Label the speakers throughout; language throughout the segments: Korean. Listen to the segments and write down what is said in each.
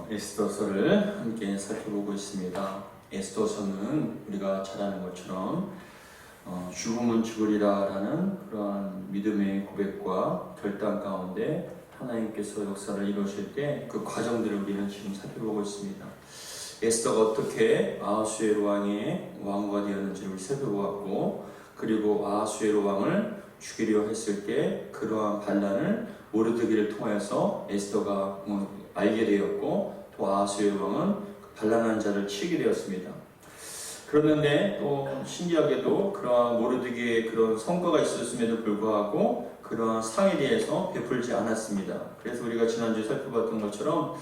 Speaker 1: 에스더서를 함께 살펴보고 있습니다. 에스더서는 우리가 잘 아는 것처럼 죽으면 죽으리라 라는 그러한 믿음의 고백과 결단 가운데 하나님께서 역사를 이루실 때 그 과정들을 우리는 지금 살펴보고 있습니다. 에스더가 어떻게 아하수에로 왕의 왕후가 되었는지를 우리 살펴보았고, 그리고 아하수에로 왕을 죽이려 했을 때 그러한 반란을 모르드기를 통해서 에스더가 알게 되었고, 또 아하수에로 왕은 반란한 자를 치게 되었습니다. 그런데 또 신기하게도 그러한 모르드기의 그런 성과가 있었음에도 불구하고 그러한 상에 대해서 베풀지 않았습니다. 그래서 우리가 지난주에 살펴봤던 것처럼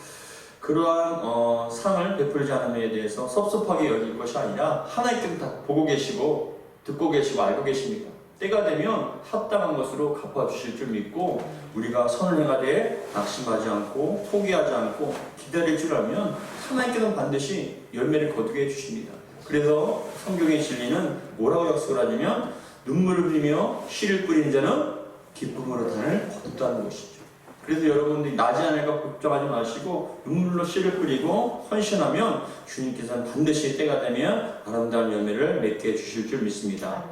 Speaker 1: 그러한 상을 베풀지 않음에 대해서 섭섭하게 여길 것이 아니라 하나님께서 다 보고 계시고 듣고 계시고 알고 계십니다. 때가 되면 합당한 것으로 갚아주실 줄 믿고 우리가 선을 행하되 낙심하지 않고 포기하지 않고 기다릴 줄 알면 하나님께서는 반드시 열매를 거두게 해주십니다. 그래서 성경의 진리는 뭐라고 약속을 하냐면 눈물을 흘리며 씨를 뿌린 자는 기쁨으로 단을 거둔다는 것이죠. 그래서 여러분들이 나지 않을까 걱정하지 마시고 눈물로 씨를 뿌리고 헌신하면 주님께서는 반드시 때가 되면 아름다운 열매를 맺게 해주실 줄 믿습니다.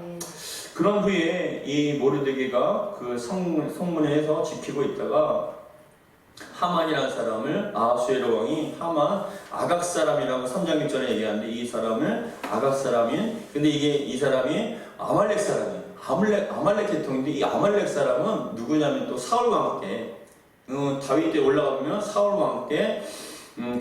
Speaker 1: 그런 후에 이 모르드기가 그 성문에서 지키고 있다가 하만이라는 사람을 아하수에로 왕이 하만 아각 사람이라고 3장 1절에 얘기하는데, 이 사람을 아각 사람인, 근데 이 사람이 아말렉 사람이에요. 아말렉 계통인데 이 아말렉 사람은 누구냐면 또 사울 왕 때 다윗 때 올라가 보면 사울 왕 때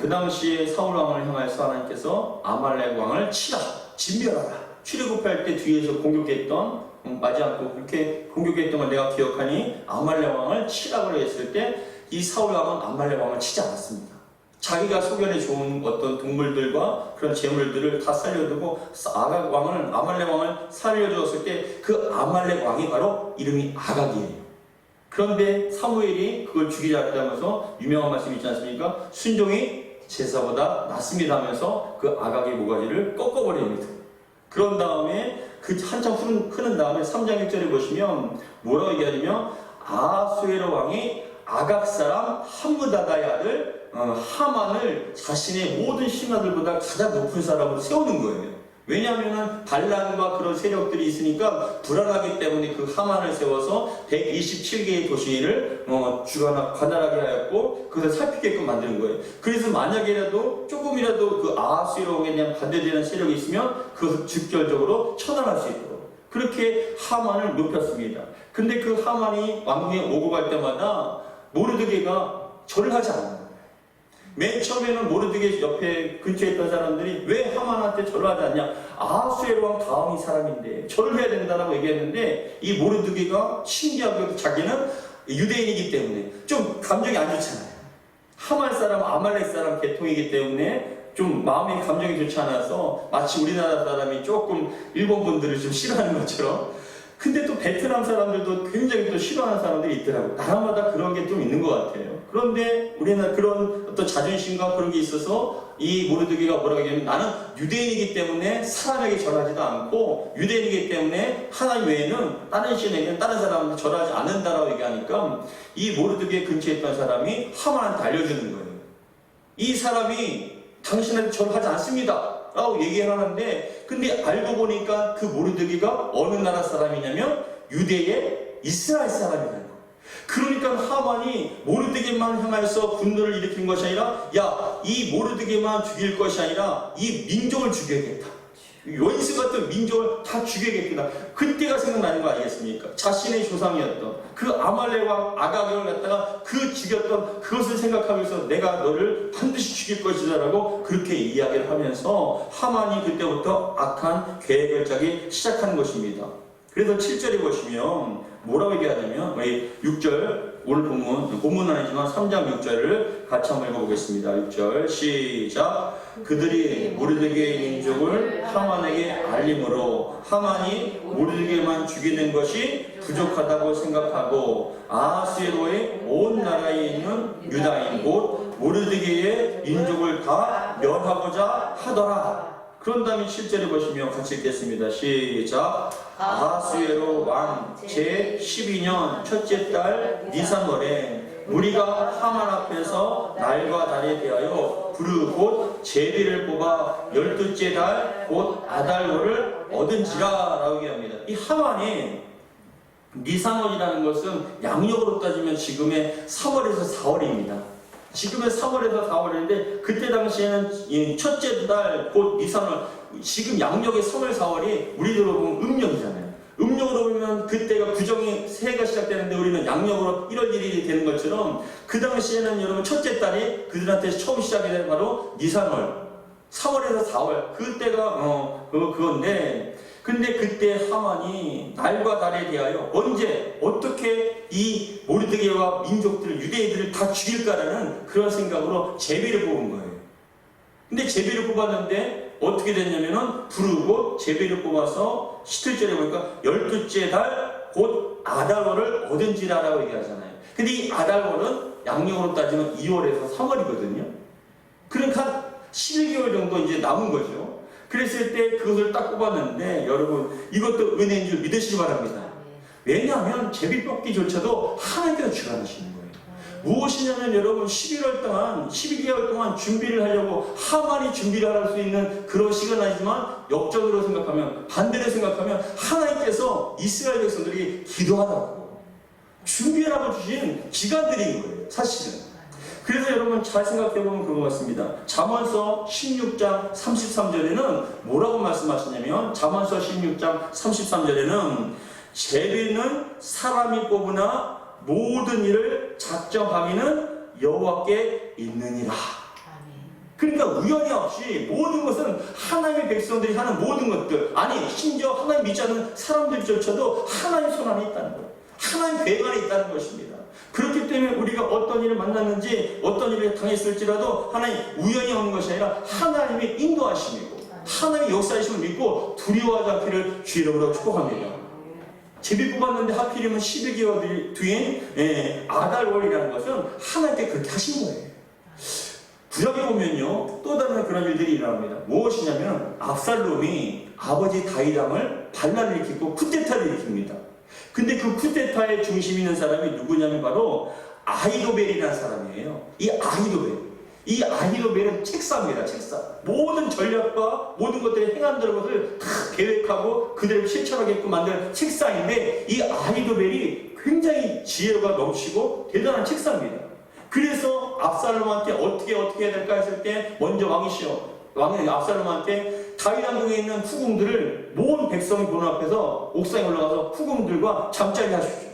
Speaker 1: 그 당시에 사울 왕을 향해서 하나님께서 아말렉 왕을 치라, 진멸하라, 출애굽할 때 뒤에서 공격했던 맞지 않고 그렇게 공격했던 걸 내가 기억하니 아말렉 왕을 치라고 했을 때 이 사울 왕은 아말렉 왕을 치지 않았습니다. 자기가 소견에 좋은 어떤 동물들과 그런 재물들을 다 살려두고 아말렉 왕을 살려주었을 때 그 아말렉 왕이 바로 이름이 아각이에요. 그런데 사무엘이 그걸 죽이지 않다면서 유명한 말씀이 있지 않습니까? 순종이 제사보다 낫습니다 하면서 그 아각의 모가지를 꺾어버립니다. 그런 다음에 그 한참 흐른 다음에 3장 1절에 보시면 뭐라고 얘기하냐면 아하수에로 왕이 아각 사람 함므다다의 아들 하만을 자신의 모든 신하들보다 가장 높은 사람으로 세우는 거예요. 왜냐하면 반란과 그런 세력들이 있으니까 불안하기 때문에 그 하만을 세워서 127개의 도시를 관할하게 하였고 그것을 살피게끔 만드는 거예요. 그래서 만약에라도 조금이라도 그 아하수에로 왕에 대한 반대되는 세력이 있으면 그것을 직접적으로 처단할 수 있도록 그렇게 하만을 높였습니다. 근데 그 하만이 왕궁에 오고 갈 때마다 모르드게가 절을 하지 않는 거예요. 맨 처음에는 모르드게 옆에 근처에 있던 사람들이 왜 하만한테 절을 하지 않냐, 아하수에로 왕 다음이 사람인데 절을 해야 된다라고 얘기했는데, 이 모르드게가 신기하게도 자기는 유대인이기 때문에 좀 감정이 안 좋잖아요. 하만 사람, 아말렉 사람 계통이기 때문에 좀 마음의 감정이 좋지 않아서 마치 우리나라 사람이 조금 일본 분들을 좀 싫어하는 것처럼, 근데 또 베트남 사람들도 굉장히 또 싫어하는 사람들이 있더라고요. 나라마다 그런 게 좀 있는 것 같아요. 그런데 우리는 그런 어떤 자존심과 그런 게 있어서 이 모르드게가 뭐라고 얘기하면 나는 유대인이기 때문에 사람에게 절하지도 않고 유대인이기 때문에 하나님 외에는 다른 신에게는 다른 사람한테 절하지 않는다라고 얘기하니까 이 모르드게 근처에 있던 사람이 하만한테 알려주는 거예요. 이 사람이 당신한테 절하지 않습니다 라고 얘기를 하는데, 근데 알고 보니까 그 모르드게가 어느 나라 사람이냐면 유대의 이스라엘 사람이라는 거예요. 그러니까 하만이 모르드게만 향해서 분노를 일으킨 것이 아니라 이 모르드게만 죽일 것이 아니라 이 민족을 죽여야겠다, 원수 같은 민족을 다 죽여야겠다. 그때가 생각나는 거 아니겠습니까? 자신의 조상이었던 그 아말렉 왕 아각을 갖다가 그 죽였던 그것을 생각하면서 내가 너를 반드시 죽일 것이다 라고 그렇게 이야기를 하면서 하만이 그때부터 악한 계획을 짜기 시작하는 것입니다. 그래서 7절에 보시면 뭐라고 얘기하냐면 6절, 오늘 본문은 아니지만 3장 6절을 같이 한번 읽어보겠습니다. 6절 시작. 그들이 모르드게의 민족을 하만에게 알림으로 하만이 모르드게만 죽이는 것이 부족하다고 생각하고 아하수에로의 온 나라에 있는 유다인 곧 모르드게의 민족을 다 멸하고자 하더라. 그런 다음에 7절에 보시면 같이 읽겠습니다. 시작. 아하수에로 왕 제12년 첫째 달 니산월에 우리가 하만 앞에서 날과 달에 대하여 부르 곧 제비를 뽑아 12째 달 곧 아달월을 얻은지라 라고 얘기합니다. 이 하만이 니산월이라는 것은 양력으로 따지면 지금의 3월에서 4월입니다. 지금의 3월에서 4월인데 그때 당시에는 첫째 달 곧 니산월, 지금 양력의 3월 4월이 우리들로 보면 음력이잖아요. 음력으로 보면 그때가 구정이 새해가 시작되는데 우리는 양력으로 1월 1일이 되는 것처럼 그 당시에는 여러분 첫째 달이 그들한테 처음 시작이 되는 바로 니산월 3월에서 4월 그때가 그건데 근데 그때 하만이 날과 달에 대하여 언제 어떻게 이 모르드게와 민족들을 유대인들을 다 죽일까라는 그런 생각으로 제비를 뽑은 거예요. 근데 제비를 뽑았는데 어떻게 됐냐면은 부르고 제비를 뽑아서 17절에 보니까 12째 달 곧 아달월을 얻은지라라고 얘기하잖아요. 근데 이 아달월은 양력으로 따지면 2월에서 3월이거든요. 그러니까 한 11개월 정도 이제 남은 거죠. 그랬을 때 그것을 딱 뽑았는데 여러분 이것도 은혜인 줄 믿으시기 바랍니다. 왜냐하면 제비 뽑기조차도 하나님께서 주관하시는 거예요. 무엇이냐면 여러분 11월 동안 12개월 동안 준비를 하려고 하만이 준비를 할 수 있는 그런 시간은 아니지만 역적으로 생각하면 반대로 생각하면 하나님께서 이스라엘 백성들이 기도하라고 준비하라고 주신 기간들인 거예요. 사실은. 그래서 여러분 잘 생각해보면 그거 같습니다. 잠언서 16장 33절에는 뭐라고 말씀하시냐면 잠언서 16장 33절에는 제비는 사람이 뽑으나 모든 일을 작정하기는 여호와께 있느니라. 그러니까 우연히 없이 모든 것은 하나님의 백성들이 하는 모든 것들 아니 심지어 하나님 믿지 않는 사람들조차도 하나님 손 안에 있다는 거예요. 하나님 계획 안에 있다는 것입니다. 그렇기 때문에 우리가 어떤 일을 만났는지 어떤 일을 당했을지라도 하나님 우연히 오는 것이 아니라 하나님의 인도하심이고 하나님의 역사이심을 믿고 두려워하지 않기를 주의 이름으로 축복합니다. 제비 뽑았는데 하필이면 12개월 뒤인 아달월이라는 것은 하나님께 그렇게 하신 거예요. 구약에 보면요 또 다른 그런 일들이 일어납니다. 무엇이냐면 압살롬이 아버지 다윗 왕을 반란을 일으키고 쿠데타를 일으킵니다. 근데 그 쿠데타의 중심 있는 사람이 누구냐면 바로 아히도벨이라는 사람이에요. 이 아히도벨은 책사입니다. 책사. 모든 전략과 모든 것들의 행한들 것을 다 계획하고 그대로 실천하게끔 만든 책사인데 이 아히도벨이 굉장히 지혜가 넘치고 대단한 책사입니다. 그래서 압살롬한테 어떻게 해야 될까 했을 때 먼저 왕이 압살롬한테 다윗 왕궁에 있는 후궁들을 모든 백성이 보는 앞에서 옥상에 올라가서 후궁들과 잠자리 하십시오.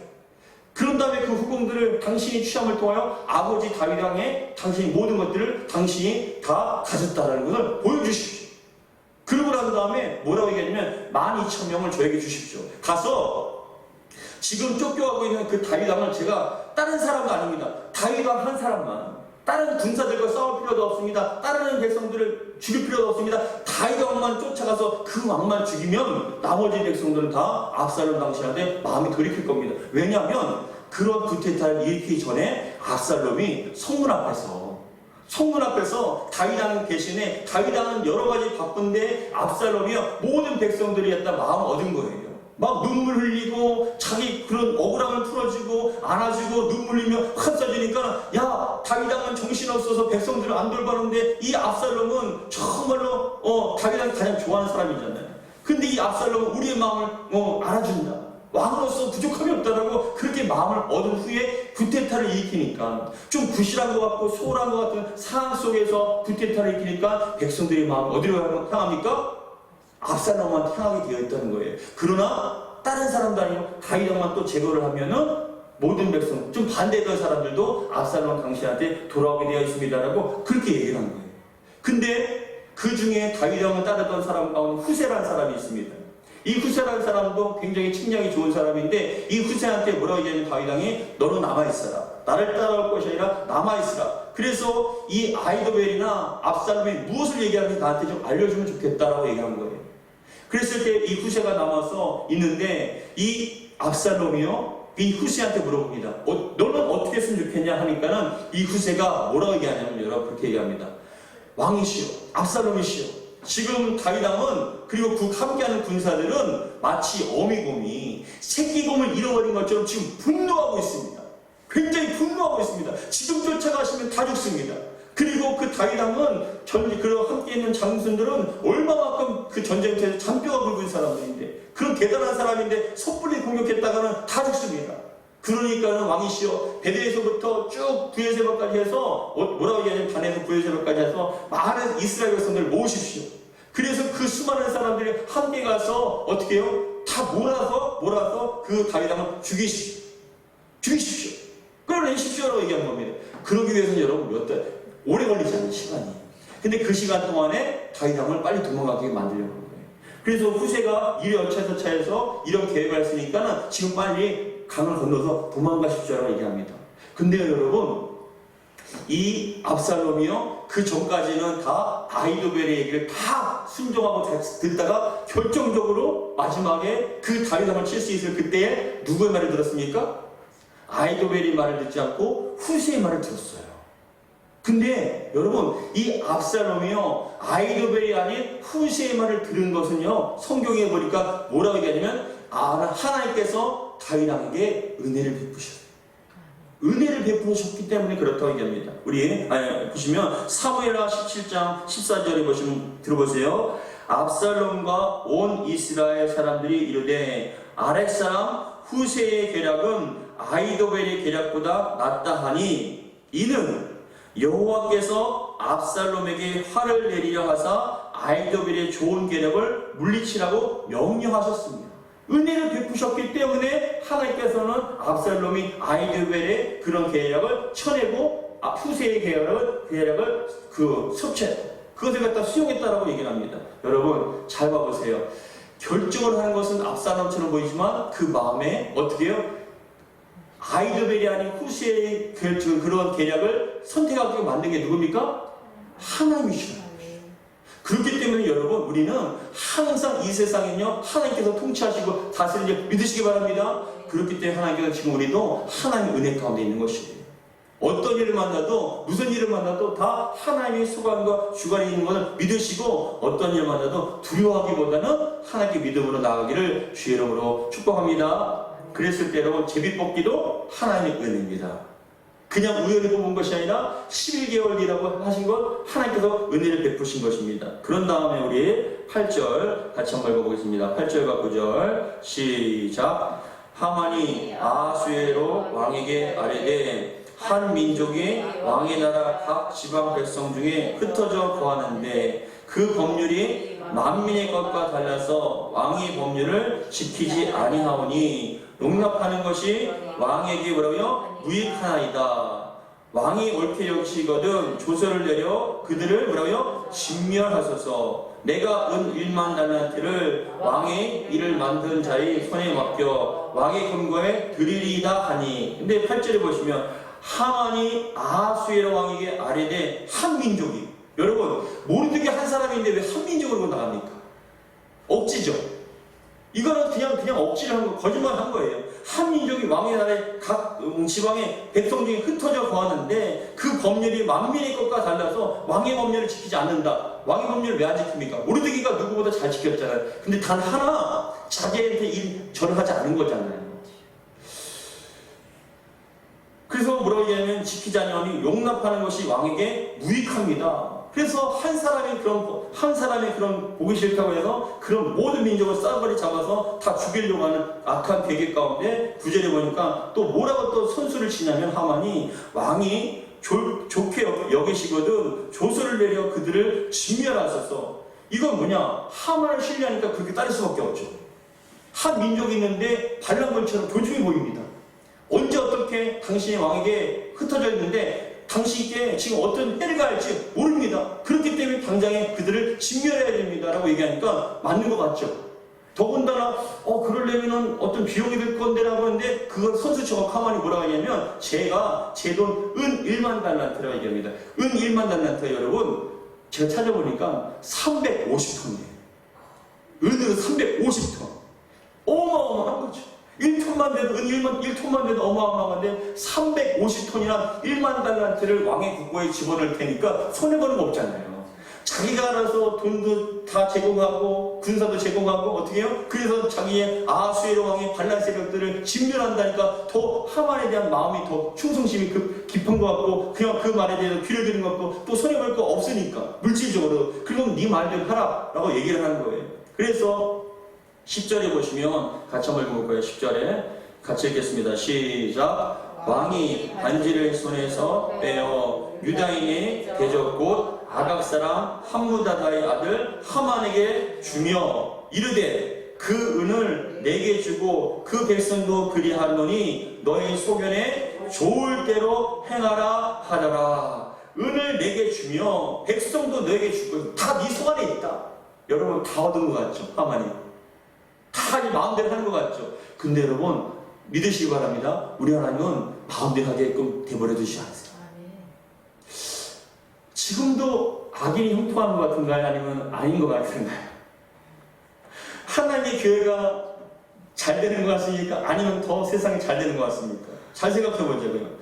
Speaker 1: 그런 다음에 그 후궁들을 당신이 취함을 통하여 아버지 다윗 왕의 당신이 모든 것들을 당신이 다 가졌다라는 것을 보여주십시오. 그러고 난 다음에 뭐라고 얘기하냐면 12,000명을 저에게 주십시오. 가서 지금 쫓겨가고 있는 그 다윗 왕을 제가 다른 사람도 아닙니다. 다윗 왕 한 사람만 다른 군사들과 싸울 필요도 없습니다. 다른 백성들을 죽일 필요도 없습니다. 다윗 왕만 쫓아가서 그 왕만 죽이면 나머지 백성들은 다 압살롬 당신한테 마음이 돌이킬 겁니다. 왜냐하면 그런 쿠데타를 일으키기 전에 압살롬이 성문 앞에서 다윗 왕 대신에 다윗 왕은 여러 가지 바쁜데 압살롬이요 모든 백성들이 했다 마음 얻은 거예요. 막 눈물 흘리고 자기 그런 억울함을 풀어주고 안아주고 눈물 흘리며 흩어지니까 야 다윗 왕은 정신없어서 백성들을 안 돌봐는데 이 압살롬은 정말로 다윗 왕이 가장 좋아하는 사람이잖아요. 근데 이 압살롬은 우리의 마음을 알아준다. 왕으로서 부족함이 없다라고 그렇게 마음을 얻은 후에 쿠데타를 일으키니까 좀 부실한 것 같고 소홀한 것 같은 상황 속에서 쿠데타를 일으키니까 백성들의 마음을 어디로 향합니까? 압살롬한테 향하게 되어 있다는 거예요. 그러나 다른 사람도 아니고 다윗 왕만 또 제거를 하면은 모든 백성 좀 반대했던 사람들도 압살롬 당신한테 돌아오게 되어 있습니다라고 그렇게 얘기를 한 거예요. 근데 그 중에 다윗 왕을 따르던 사람 가운데 후세라는 사람이 있습니다. 이 후세라는 사람도 굉장히 측량이 좋은 사람인데 이 후세한테 뭐라고 얘기하냐면 다윗 왕이 너는 남아있어라. 나를 따라올 것이 아니라 남아있으라. 그래서 이 아히도벨이나 압살롬이 무엇을 얘기하는지 나한테 좀 알려주면 좋겠다라고 얘기한 거예요. 그랬을 때 이 후세가 남아서 있는데 이 압살롬이요 이 후세한테 물어봅니다. 너는 어떻게 했으면 좋겠냐 하니까는 이 후세가 뭐라고 얘기하냐면 여러분 그렇게 얘기합니다. 왕이시여 압살롬이시여 지금 다윗 왕은 그리고 그 함께하는 군사들은 마치 어미곰이 새끼곰을 잃어버린 것처럼 지금 분노하고 있습니다. 굉장히 분노하고 있습니다. 지금 쫓아가시면 다 죽습니다. 그리고 그 다윗 왕은 그런 함께 있는 장군들은 얼마만큼 그 전쟁터에서 잔뼈가 굵은 사람들인데, 그런 대단한 사람인데 섣불리 공격했다가는 다 죽습니다. 그러니까는 왕이시여, 베들에서부터 쭉 브엘세바까지 해서 뭐라고 얘기하냐면 단에서 브엘세바까지 해서 많은 이스라엘 백성들을 모으십시오. 그래서 그 수많은 사람들이 함께 가서 어떻게 해요? 다 몰아서 그 다윗 왕을 죽이십시오. 끌어내십시오라고 얘기한 겁니다. 그러기 위해서는 여러분 몇 달, 오래 걸리지 않은 시간이. 근데 그 시간 동안에 다윗 왕을 빨리 도망가게 만들려고 하는 거예요. 그래서 후세가 이리 어차저차해서 이런 계획을 했으니까는 지금 빨리 강을 건너서 도망가십시오라고 얘기합니다. 근데요 여러분, 이 압살롬이요, 그 전까지는 다 아히도벨의 얘기를 다 순종하고 다 듣다가 결정적으로 마지막에 그 다윗 왕을 칠 수 있을 그때에 누구의 말을 들었습니까? 아히도벨의 말을 듣지 않고 후세의 말을 들었어요. 근데 여러분, 이 압살롬이요, 아히도벨이 아닌 후세의 말을 들은 것은요, 성경에 보니까 뭐라고 얘기하냐면 하나님께서 다윗 왕에게 은혜를 베푸셨어요. 은혜를 베푸셨기 때문에 그렇다고 얘기합니다. 우리 보시면 사무엘하 17장 14절에 보시면 들어보세요. 압살롬과 온 이스라엘 사람들이 이르되 아랫 사람 후세의 계략은 아히도벨의 계략보다 낫다 하니 이는 여호와께서 압살롬에게 화를 내리려 하사 아히도벨의 좋은 계략을 물리치라고 명령하셨습니다. 은혜를 베푸셨기 때문에 하나님께서는 압살롬이 아히도벨의 그런 계략을 쳐내고 후세의 계략을 그것을 갖다 수용했다라고 얘기를 합니다. 여러분 잘 봐보세요. 결정을 하는 것은 압살롬처럼 보이지만 그 마음에 어떻게 해요? 아히도벨이 아닌 후세의 그런 계략을 선택하게 만든 게 누굽니까? 하나님이시죠. 그렇기 때문에 여러분, 우리는 항상 이 세상에는요, 하나님께서 통치하시고 다스리지 믿으시기 바랍니다. 그렇기 때문에 하나님께서 지금 우리도 하나님의 은혜 가운데 있는 것이에요. 어떤 일을 만나도, 무슨 일을 만나도 다 하나님의 소관과 주관이 있는 것을 믿으시고, 어떤 일을 만나도 두려워하기보다는 하나님께 믿음으로 나아가기를 주의 이름으로 축복합니다. 그랬을 때 여러분, 제비 뽑기도 하나님의 은혜입니다. 그냥 우연히 뽑은 것이 아니라 11개월 뒤라고 하신 것, 하나님께서 은혜를 베푸신 것입니다. 그런 다음에 우리 8절 같이 한번 읽어보겠습니다. 8절과 9절 시작. 하만이 아하수에로 왕에게 아뢰되 한 민족이 왕의 나라 각 지방 백성 중에 흩어져 거하는데 그 법률이 만민의 것과 달라서 왕의 법률을 지키지 아니하오니 용납하는 것이 왕에게 뭐라고요? 무익하나이다. 왕이 옳게 여기시거든 조서를 내려 그들을 뭐라고요? 진멸하소서. 내가 은 1만 달란트를 왕의 일을 만든 자의 손에 맡겨 왕의 금고에 드리리이다 하니. 근데 8절에 보시면 하만이 아하수에로 왕에게 아뢰되 한 민족이, 여러분 모르는 게 한 사람인데 왜 한 민족으로 나갑니까? 억지죠. 이거는 그냥 억지를 한 거, 거짓말 한 거예요. 한 민족이 왕의 나라에 각 지방의 백성 중에 흩어져 거하는데 그 법률이 만민의 것과 달라서 왕의 법률을 지키지 않는다. 왕의 법률을 왜 안 지킵니까? 모르드기가 누구보다 잘 지켰잖아요. 근데 단 하나 자제한테 절을 하지 않은 거잖아요. 그래서 뭐라고 얘기하면 지키지 않으니 용납하는 것이 왕에게 무익합니다. 그래서 한 사람의 그런 보기 싫다고 해서 그런 모든 민족을 싸그리 잡아서 다 죽이려고 하는 악한 계획 가운데 9절에 보니까 또 뭐라고 또 선수를 치냐면 하만이 왕이 좋게 여기시거든 조서를 내려 그들을 진멸하소서. 이건 뭐냐? 하만을 신뢰하니까 그렇게 따를 수밖에 없죠. 한 민족이 있는데 반란군처럼 조용히 보입니다. 언제 어떻게 당신의 왕에게 흩어져 있는데 당신께 지금 어떤 해를 가할지 모릅니다. 그렇기 때문에 당장에 그들을 진멸해야 됩니다 라고 얘기하니까 맞는 것 같죠. 더군다나 그러려면 어떤 비용이 들 건데 라고 하는데 그걸 선수처럼 가만히 뭐라고 하냐면 제가 제 돈 은 1만 달란트라고 얘기합니다. 은 1만 달란트 여러분 제가 찾아보니까 350톤이에요. 은으로 350톤. 어마어마한 거죠. 1톤만 돼도, 1톤만 돼도 어마어마한데 350톤이나 1만 달란트를 왕의 국고에 집어넣을 테니까 손해보는 거 없잖아요. 자기가 알아서 돈도 다 제공하고 군사도 제공하고 어떻게 해요? 그래서 자기의 아하수에로 왕의 반란 세력들을 진멸한다니까 더 하만에 대한 마음이 더 충성심이 깊은 것 같고 그냥 그 말에 대해서 귀를 기는 것 같고 또 손해볼 거 없으니까 물질적으로 그럼 네 말대로 하라 라고 얘기를 하는 거예요. 그래서 10절에 보시면 같이 한번 읽어볼 거예요. 10절에 같이 읽겠습니다. 시작. 왕이 반지를 손에서 빼어 유다인의 대적 곧 아각 사람 함무다다의 아들 하만에게 주며 이르되 그 은을 내게 주고 그 백성도 그리하노니 너희 소견에 좋을 대로 행하라 하더라. 은을 내게 주며 백성도 너에게 주고 다 네 손 안에 있다. 여러분 다 얻은 것 같죠? 하만이 다 네 마음대로 하는 것 같죠? 근데 여러분 믿으시기 바랍니다. 우리 하나님은 마음대로 하게끔 내버려 두시지 않으세요. 지금도 악인이 형통하는 것 같은가요? 아니면 아닌 것 같은가요? 하나님의 교회가 잘 되는 것 같습니까? 아니면 더 세상이 잘 되는 것 같습니까? 잘 생각해 보자고요.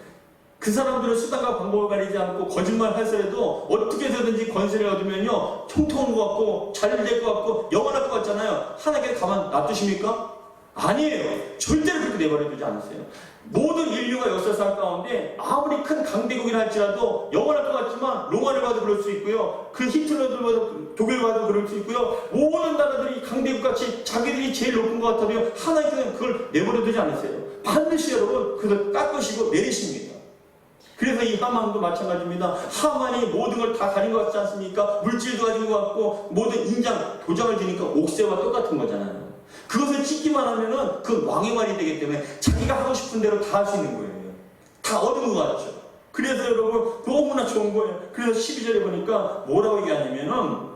Speaker 1: 그 사람들은 수단과 방법을 가리지 않고 거짓말 하더라도 어떻게 해서든지 권세를 얻으면요 형통한 것 같고 잘 될 것 같고 영원할 것 같잖아요. 하나님께 가만 놔두십니까? 아니에요. 절대로 그렇게 내버려 두지 않으세요. 모든 인류가 역사상 가운데 아무리 큰 강대국이라 할지라도 영원할 것 같지만 로마를 봐도 그럴 수 있고요. 그 히틀러를 봐도 독일 봐도 그럴 수 있고요. 모든 나라들이 강대국같이 자기들이 제일 높은 것 같아도 하나님께서는 그걸 내버려 두지 않으세요. 반드시 여러분 그걸 깎으시고 내리십니다. 그래서 이 하만도 마찬가지입니다. 하만이 모든 걸 다 가진 것 같지 않습니까? 물질도 가진 것 같고 모든 인장, 도장을 주니까 옥새와 똑같은 거잖아요. 그것을 찍기만 하면은 그 왕의 말이 되기 때문에 자기가 하고 싶은 대로 다 할 수 있는 거예요. 다 얻은 것 같죠. 그래서 여러분 너무나 좋은 거예요. 그래서 12절에 보니까 뭐라고 얘기하냐면은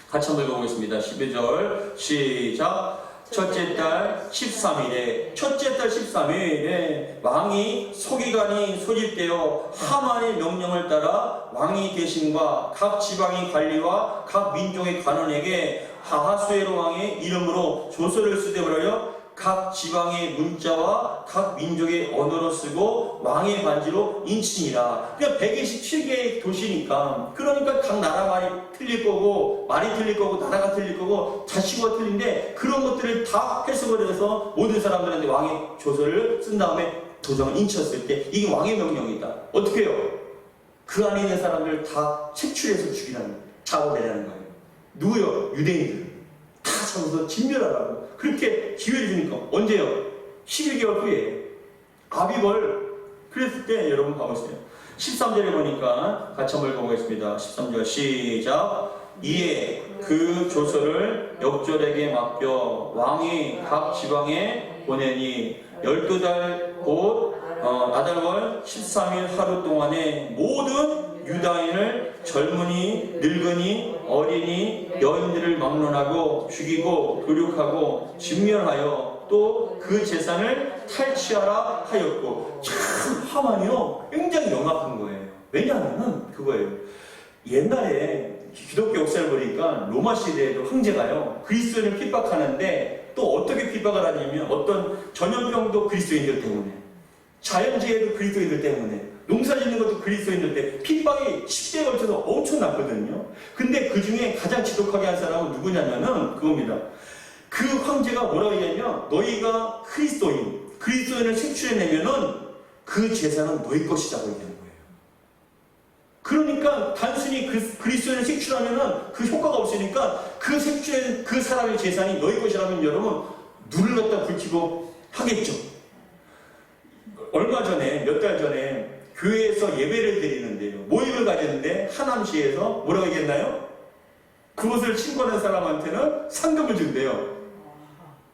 Speaker 1: 같이 한번 읽어보겠습니다. 12절 시작. 첫째 달 13일에 첫째 달 13일에 왕이 서기관이 소집되어 하만의 명령을 따라 왕이 대신과 각 지방의 관리와 각 민족의 관원에게 아하수에로 왕의 이름으로 조서를 쓰되 버려 각 지방의 문자와 각 민족의 언어로 쓰고 왕의 반지로 인치니라. 그러니까 127개의 도시니까 그러니까 각 나라 말이 틀릴 거고 말이 틀릴 거고 나라가 틀릴 거고 자치구가 틀린데 그런 것들을 다 해석을 해서 모든 사람들한테 왕의 조서를 쓴 다음에 도장을 인쳤을 때 이게 왕의 명령이다. 어떻게 해요? 그 안에 있는 사람들을 다 색출해서 죽이라는 잡아내라는 거예요. 누구요? 유대인들 다 잡아서 진멸하라고 그렇게 기회를 주니까 언제요? 11개월 후에 아비벌 그랬을 때 여러분 봐보세요. 13절에 보니까 같이 한번 읽어보겠습니다. 13절 시작. 이에 그 조서를 역졸에게 맡겨 왕이 각 지방에 보내니 12달 곧 아달월 13일 하루 동안에 모든 유다인을 젊은이, 늙은이, 어린이, 여인들을 막론하고 죽이고 교육하고 진멸하여 또 그 재산을 탈취하라 하였고 참 하만이요 굉장히 영악한 거예요. 왜냐하면 그거예요. 옛날에 기독교 역사를 보니까 로마 시대에도 황제가요 그리스도인을 핍박하는데 또 어떻게 핍박을 하냐면 어떤 전염병도 그리스도인들 때문에 자연재해도 그리스도인들 때문에 농사 짓는 것도 그리스도인들 때 핍박이 10대에 걸쳐서 엄청났거든요. 근데 그 중에 가장 지독하게 한 사람은 누구냐면은 그겁니다. 그 황제가 뭐라고 얘기하냐면 너희가 그리스도인을 색출해내면은 그 재산은 너희 것이라고 얘기하는 거예요. 그러니까 단순히 그리스도인을 색출하면은 그 효과가 없으니까 그 색출한 그 사람의 재산이 너희 것이라면 여러분 눈을 갖다 붉히고 하겠죠. 얼마 전에 몇 달 전에 교회에서 예배를 드리는데요. 모임을 가졌는데 하남시에서 뭐라고 얘기했나요? 그것을 신고하는 사람한테는 상금을 준대요.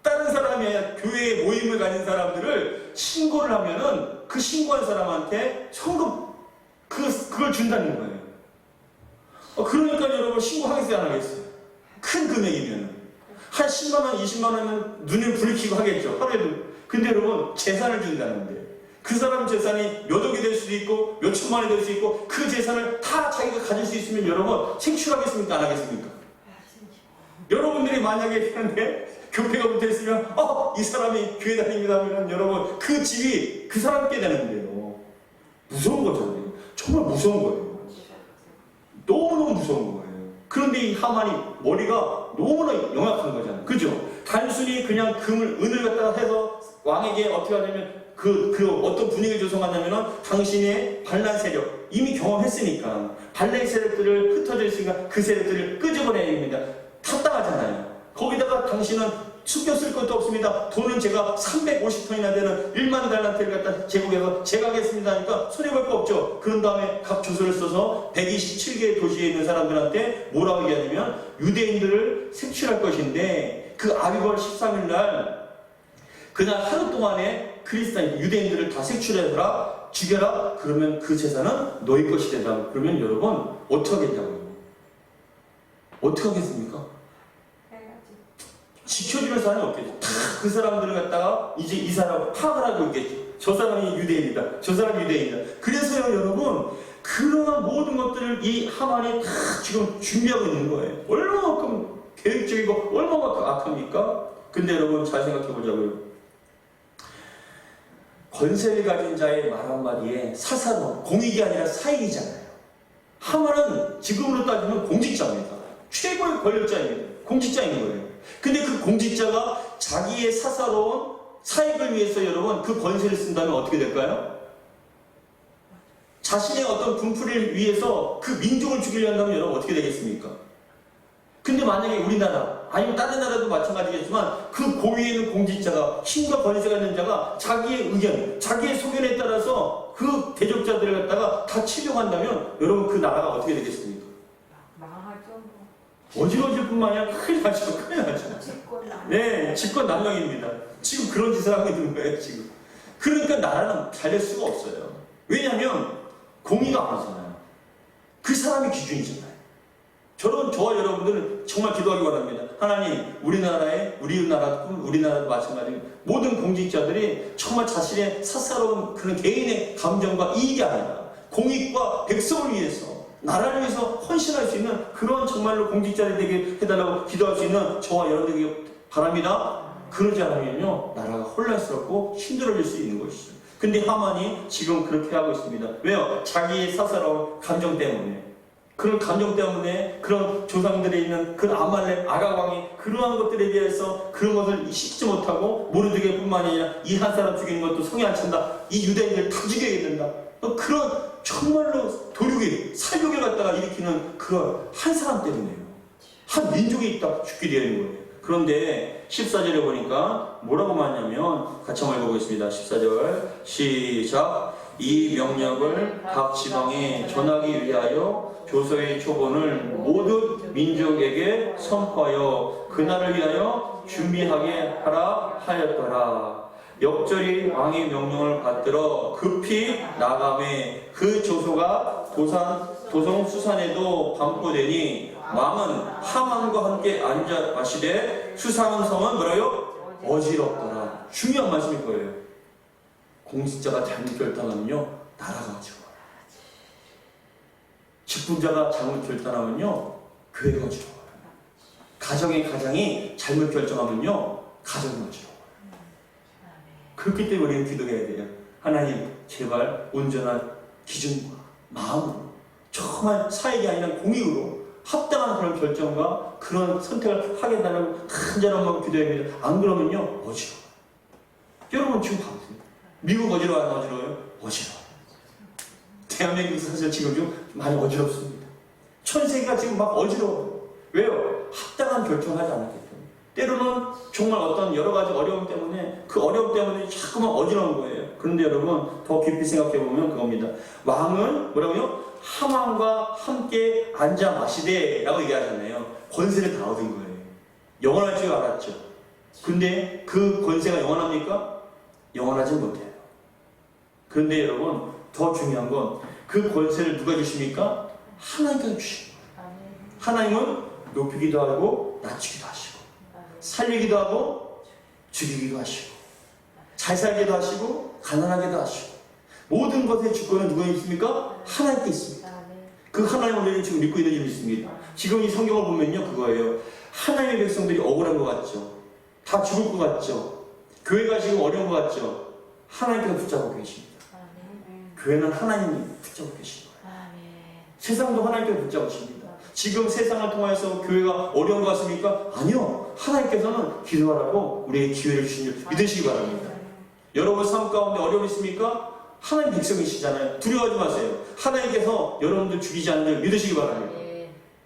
Speaker 1: 다른 사람이 교회에 모임을 가진 사람들을 신고를 하면은 그 신고한 사람한테 성금 그걸 준다는 거예요. 그러니까 여러분 신고하겠어요 안 하겠어요? 큰 금액이면 한 10만원 20만원은 눈을 붉히고 하겠죠 하루에도. 근데 여러분 재산을 준다는데 그 사람 재산이 몇 억이 될 수도 있고 몇 천만이 될 수 있고 그 재산을 다 자기가 가질 수 있으면 여러분 색출하겠습니까 안 하겠습니까? 여러분들이 만약에 그런데 교회가 붙어있으면 이 사람이 교회 다닙니다 하면 여러분 그 집이 그 사람께 되는데요. 무서운 거죠. 정말 무서운 거예요. 너무너무 무서운 거예요. 그런데 이 하만이 머리가 너무나 영악한 거잖아요. 그죠? 단순히 그냥 은을 갖다가 해서 왕에게 어떻게 하냐면 그 어떤 분위기를 조성하냐면은 당신의 반란 세력 이미 경험했으니까 반란 세력들을 흩어져 있으니까 그 세력들을 끄집어내야 됩니다. 타당하잖아요. 거기다가 당신은 숨겨 쓸 것도 없습니다. 돈은 제가 350톤이나 되는 1만 달란트를 갖다 제국해서 제가 하겠습니다 하니까 손해볼 거 없죠. 그런 다음에 각 조서를 써서 127개의 도시에 있는 사람들한테 뭐라고 얘기하냐면 유대인들을 색출할 것인데 그 아비벌 13일 날 그날 하루 동안에 그리스도인 유대인들을 다 색출해라 죽여라. 그러면 그 재산은 너희 것이 된다. 그러면 여러분 어떻게 하겠냐고요? 어떻게 하겠습니까? 지켜주는 사람이 없겠죠. 그 사람들을 갖다가 이제 이 사람 파악을 하고 있겠죠. 저 사람이 유대인이다. 저 사람이 유대인이다. 그래서요 여러분 그러한 모든 것들을 이 하만이 다 지금 준비하고 있는 거예요. 얼마만큼 계획적이고 얼마만큼 악합니까? 근데 여러분 잘 생각해 보자고요. 권세를 가진 자의 말 한마디에 사사로운 공익이 아니라 사익이잖아요. 하만은 지금으로 따지면 공직자입니다. 최고의 권력자입니다. 공직자인 거예요. 근데 그 공직자가 자기의 사사로운 사익을 위해서 여러분 그 권세를 쓴다면 어떻게 될까요? 자신의 어떤 분풀이를 위해서 그 민족을 죽이려 한다면 여러분 어떻게 되겠습니까? 근데 만약에 우리나라 아니면 다른 나라도 마찬가지겠지만 그 고위에 있는 공직자가 힘과 권세가 있는 자가 자기의 의견, 자기의 소견에 따라서 그 대적자들을 갖다가 다 치료한다면 여러분 그 나라가 어떻게 되겠습니까? 어지러질 뿐만 아니라 큰일 나죠. 큰일 나죠. 네, 직권남용입니다. 지금 그런 짓을 하고 있는 거예요, 지금. 그러니까 나라는 잘 될 수가 없어요. 왜냐하면 공의가 아니잖아요. 그 사람이 기준이잖아요. 저와 여러분들은 정말 기도하기 원합니다. 하나님, 우리나라도 마찬가지로 모든 공직자들이 정말 자신의 사사로운 그런 개인의 감정과 이익이 아니라 공익과 백성을 위해서 나라를 위해서 헌신할 수 있는 그런 정말로 공직자들이 되게 해달라고 기도할 수 있는 저와 여러분들에게 바랍니다. 그러지 않으면요 나라가 혼란스럽고 힘들어질 수 있는 것이죠. 근데 하만이 지금 그렇게 하고 있습니다. 왜요? 자기의 사사로운 감정 때문에. 그런 감정 때문에 그런 조상들에 있는 그 아말렉 아가왕이 그러한 것들에 대해서 그런 것을 씻지 못하고 모르드게 뿐만 아니라 이 한 사람 죽이는 것도 성에 안 찬다. 이 유대인들 다 죽여야 된다. 그런 정말로 도륙이 살육을 갖다가 일으키는 그 한 사람 때문에요. 한 민족이 딱 죽게 되는 거예요. 그런데 14절에 보니까 뭐라고 말하냐면 같이 한번 읽어보겠습니다. 14절 시작. 이 명령을 각 지방에 전하기 위하여 조서의 초본을 모든 민족에게 선포하여 그날을 위하여 준비하게 하라 하였더라. 역절이 왕의 명령을 받들어 급히 나감에 그 조서가 도성 수산에도 반포되니 왕은 하만과 함께 앉아 마시되 수산 성은 뭐라요? 어지럽더라. 중요한 말씀일 거예요. 공직자가 잘못 결단하면요 나라가 어지러워요. 직분자가 잘못 결단하면요 교회가 어지러워요. 가정이 잘못 결정하면요 가정이 어지러워요. 그렇기 때문에 우리는 기도해야 돼요. 하나님 제발 온전한 기준과 마음으로 정말 사익이 아니라 공익으로 합당한 그런 결정과 그런 선택을 하게 해달라고 간절한 기도합니다. 안 그러면요 어지러워요. 여러분 지금 봐보세요. 미국 어지러워요? 안 어지러워요? 어지러워요. 대한민국 사실 지금 좀 많이 어지럽습니다. 전 세계가 지금 막 어지러워요. 왜요? 합당한 결정을 하지 않았기 때문에. 때로는 정말 어떤 여러 가지 어려움 때문에 그 어려움 때문에 자꾸만 어지러운 거예요. 그런데 여러분 더 깊이 생각해 보면 그겁니다. 왕은 뭐라고요? 하만과 함께 앉아 마시되 라고 얘기하잖아요. 권세를 다 얻은 거예요. 영원할 줄 알았죠. 근데 그 권세가 영원합니까? 영원하지 못해요. 그런데 여러분 더 중요한 건 그 권세를 누가 주십니까? 하나님께서 주신 거예요. 하나님은 높이기도 하고 낮추기도 하시고 살리기도 하고 죽이기도 하시고 잘 살기도 하시고 가난하게도 하시고 모든 것의 주권은 누가 있습니까? 하나님께 있습니다. 그 하나님을 우리는 지금 믿고 있는 줄을 믿습니다. 지금 이 성경을 보면요 그거예요. 하나님의 백성들이 억울한 것 같죠. 다 죽을 것 같죠. 교회가 지금 어려운 것 같죠. 하나님께서 붙잡고 계십니다. 교회는 하나님이 붙잡고 계신 거예요. 세상도 하나님께서 붙잡으십니다. 지금 세상을 통해서 교회가 어려운 것 같습니까? 아니요. 하나님께서는 기도하라고 우리에게 기회를 주신 줄 믿으시기 바랍니다. 여러분 삶 가운데 어려움이 있습니까? 하나님 백성이시잖아요. 두려워하지 마세요. 하나님께서 여러분들 죽이지 않는 줄 믿으시기 바랍니다.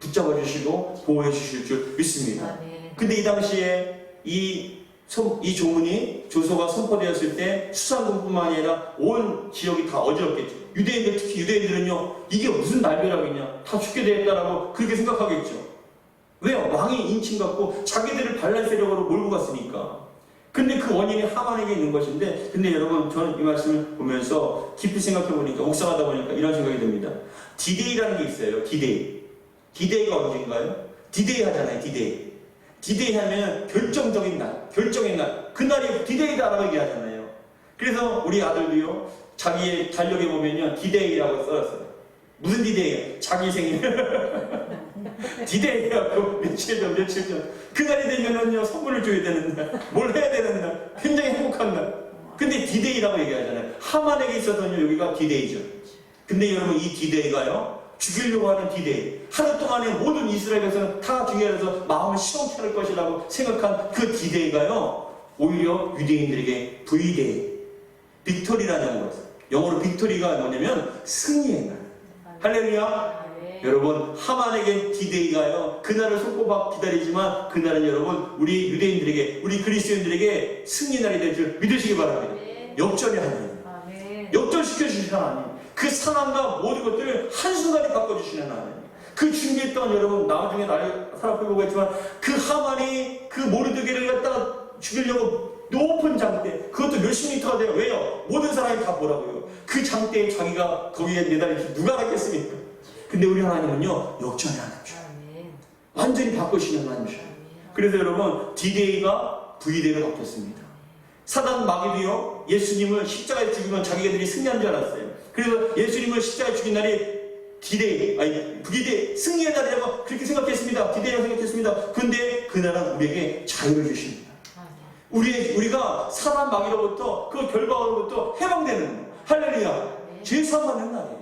Speaker 1: 붙잡아 주시고 보호해 주실 줄 믿습니다. 근데 이 당시에 이 조문이 조서가 선포되었을 때 수상군뿐만 아니라 온 지역이 다 어지럽겠죠. 유대인들, 특히 유대인들은요, 이게 무슨 날벼락이냐, 다 죽게 되었다라고 그렇게 생각하겠죠. 왜요? 왕이 인친같고 자기들을 반란 세력으로 몰고 갔으니까. 근데 그 원인이 하만에게 있는 것인데, 근데 여러분, 저는 이 말씀을 보면서 깊이 생각해 보니까, 묵상하다 보니까 이런 생각이 듭니다. 디데이라는 게 있어요. 디데이. 디데이가 언제인가요? 디데이 하잖아요. 디데이. 디데이 하면 결정적인 날, 결정의 날. 그날이 디데이다라고 얘기하잖아요. 그래서 우리 아들도요, 자기의 달력에 보면요, 디데이라고 써놨어요. 무슨 디데이예요? 자기 생일. 디데이라고 며칠 전. 그날이 되면은요, 선물을 줘야 되는 날, 뭘 해야 되는 날, 굉장히 행복한 날. 근데 디데이라고 얘기하잖아요. 하만에게 있어서는요, 여기가 디데이죠. 근데 여러분, 이 디데이가요, 죽이려고 하는 디데이. 하루 동안에 모든 이스라엘 백성은 다 죽여서 마음을 시원찮을 것이라고 생각한 그 디데이가요, 오히려 유대인들에게 V데이, 빅토리라는 영어가 있어요. 영어로 빅토리가 뭐냐면 승리의 날. 할렐루야. 여러분, 하만에게 디데이가요, 그날을 손꼽아 기다리지만 그날은 여러분, 우리 유대인들에게, 우리 그리스도인들에게 승리 날이 될 줄 믿으시기 바랍니다. 역전의 하나님. 역전시켜 주신 하나님. 그 상황과 모든 것들을 한순간에 바꿔주시는 하나님. 그 준비했던 여러분, 나중에 나를 살펴보고 했지만 그 하만이 그 모르드게를 갖다가 죽이려고 높은 장대, 그것도 몇십 미터가 돼요. 왜요? 모든 사람이 다 보라고요. 그 장대에 자기가 거기에 내달리지 누가 알겠습니까? 근데 우리 하나님은요, 역전의 하나님이죠. 완전히 바꾸시는 하나님이죠. 그래서 여러분, 디데이가 V데이로 바뀌었습니다. 사단 마귀도요, 예수님을 십자가에 죽이면 자기들이 승리한 줄 알았어요. 그래서 예수님을 십자가에 죽인 날이 디데이, 아니 V데이, 승리의 날이라고 그렇게 생각했습니다. 디데이라고 생각했습니다. 근데 그날은 우리에게 자유를 주십니다. 우리가 사단 마귀로부터 그 결과로부터 해방되는, 할렐루야, 죄사함받는 날이에요.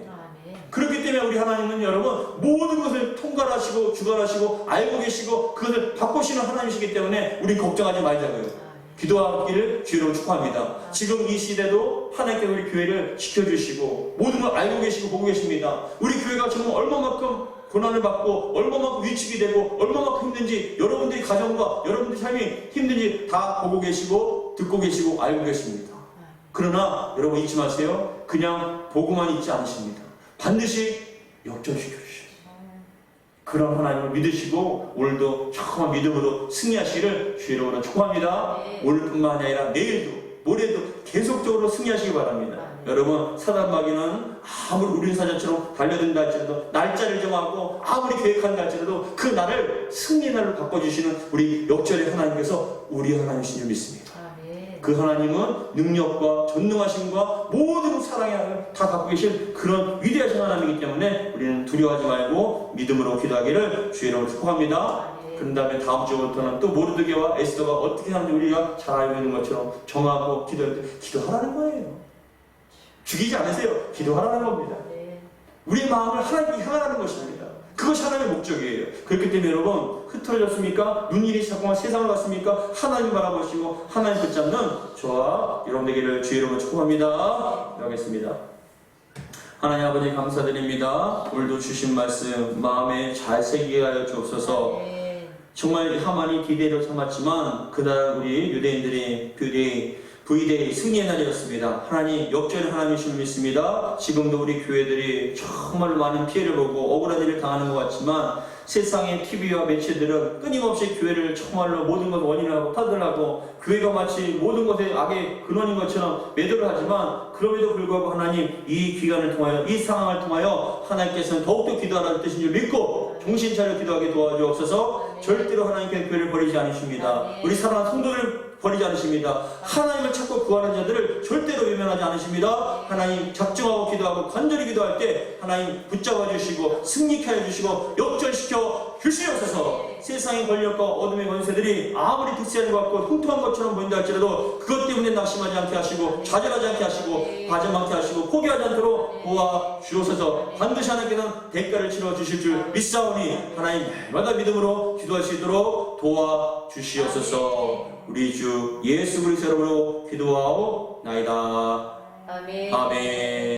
Speaker 1: 그렇기 때문에 우리 하나님은 여러분 모든 것을 통괄하시고 주관하시고 알고 계시고 그것을 바꾸시는 하나님이시기 때문에 우리 걱정하지 말자고요. 기도하기를 주로 축복합니다. 지금 이 시대도 하나님께서 우리 교회를 지켜주시고 모든 걸 알고 계시고 보고 계십니다. 우리 교회가 지금 얼마만큼 고난을 받고 얼마만큼 위축이 되고 얼마만큼 힘든지, 여러분들이 가정과 여러분들의 삶이 힘든지 다 보고 계시고 듣고 계시고 알고 계십니다. 그러나 여러분 잊지 마세요. 그냥 보고만 있지 않으십니다. 반드시 역전시켜 주십니다. 그런 하나님을 믿으시고 오늘도 정확한 믿음으로 승리하시기를 주의 이름으로 축복합니다. 오늘뿐만 아니라 내일도 모레도 계속적으로 승리하시기 바랍니다. 여러분, 사단 마귀는 아무리 우리 사자처럼 달려든다 할지라도, 날짜를 정하고 아무리 계획한다 할지라도 그 날을 승리의 날로 바꿔주시는 우리 역전의 하나님께서 우리 하나님이신 줄 믿습니다. 그 하나님은 능력과 전능하심과 모든 사랑의 하나님을 다 갖고 계신 그런 위대하신 하나님이기 때문에 우리는 두려워하지 말고 믿음으로 기도하기를 주의 이름으로 축복합니다. 그런 다음에 다음 주부터는 또 모르드게와 에스더가 어떻게 하는지 우리가 잘 알고 있는 것처럼 정하고 기도할 때 기도하라는 거예요. 죽이지 않으세요. 기도하라는 겁니다. 우리의 마음을 하나님께 향하라는 것입니다. 그것이 하나님의 목적이에요. 그렇기 때문에 여러분, 흩어졌습니까? 눈일이 자꾸만 세상을 봤습니까? 하나님 바라보시고 하나님 붙잡는 저와 여러분에게를 주의 이름으로 축복합니다. 기도하겠습니다. 하나님 아버지 감사드립니다. 오늘도 주신 말씀 마음에 잘 새기게 하여 주옵소서. 정말 하만이 디데이로 참았지만 그날 우리 유대인들이 V데이 승리의 날이었습니다. 하나님 역전의 하나님이심을 믿습니다. 지금도 우리 교회들이 정말 많은 피해를 보고 억울한 일을 당하는 것 같지만 세상의 TV와 매체들은 끊임없이 교회를 정말로 모든 것 원인하고 탓을하고 교회가 마치 모든 것의 악의 근원인 것처럼 매도를 하지만 그럼에도 불구하고 하나님 이 기간을 통하여 이 상황을 통하여 하나님께서는 더욱더 기도하라는 뜻인 줄 믿고 정신 차려 기도하게 도와주옵소서. 절대로 하나님께 교회를 버리지 않으십니다. 우리 사랑하는 성도를 버리지 않으십니다. 하나님을 찾고 구하는 자들을 절대로 외면하지 않으십니다. 하나님 작정하고 기도하고 간절히 기도할 때 하나님 붙잡아 주시고 승리케 해 주시고 역전시켜 주시옵소서. 세상의 권력과 어둠의 권세들이 아무리 득세하는 것 같고 흥통한 것처럼 보인다 할지라도 그것 때문에 낙심하지 않게 하시고 좌절하지 않게 하시고 가정 않게 하시고 포기하지 않도록 도와주옵소서. 반드시 하나님께는 대가를 치러 주실 줄 믿사오니 하나님 날마다 믿음으로 기도할 수 있도록 도와주시옵소서. 우리 주 예수 그리스도로 기도하옵나이다.
Speaker 2: 아멘.
Speaker 1: 아멘.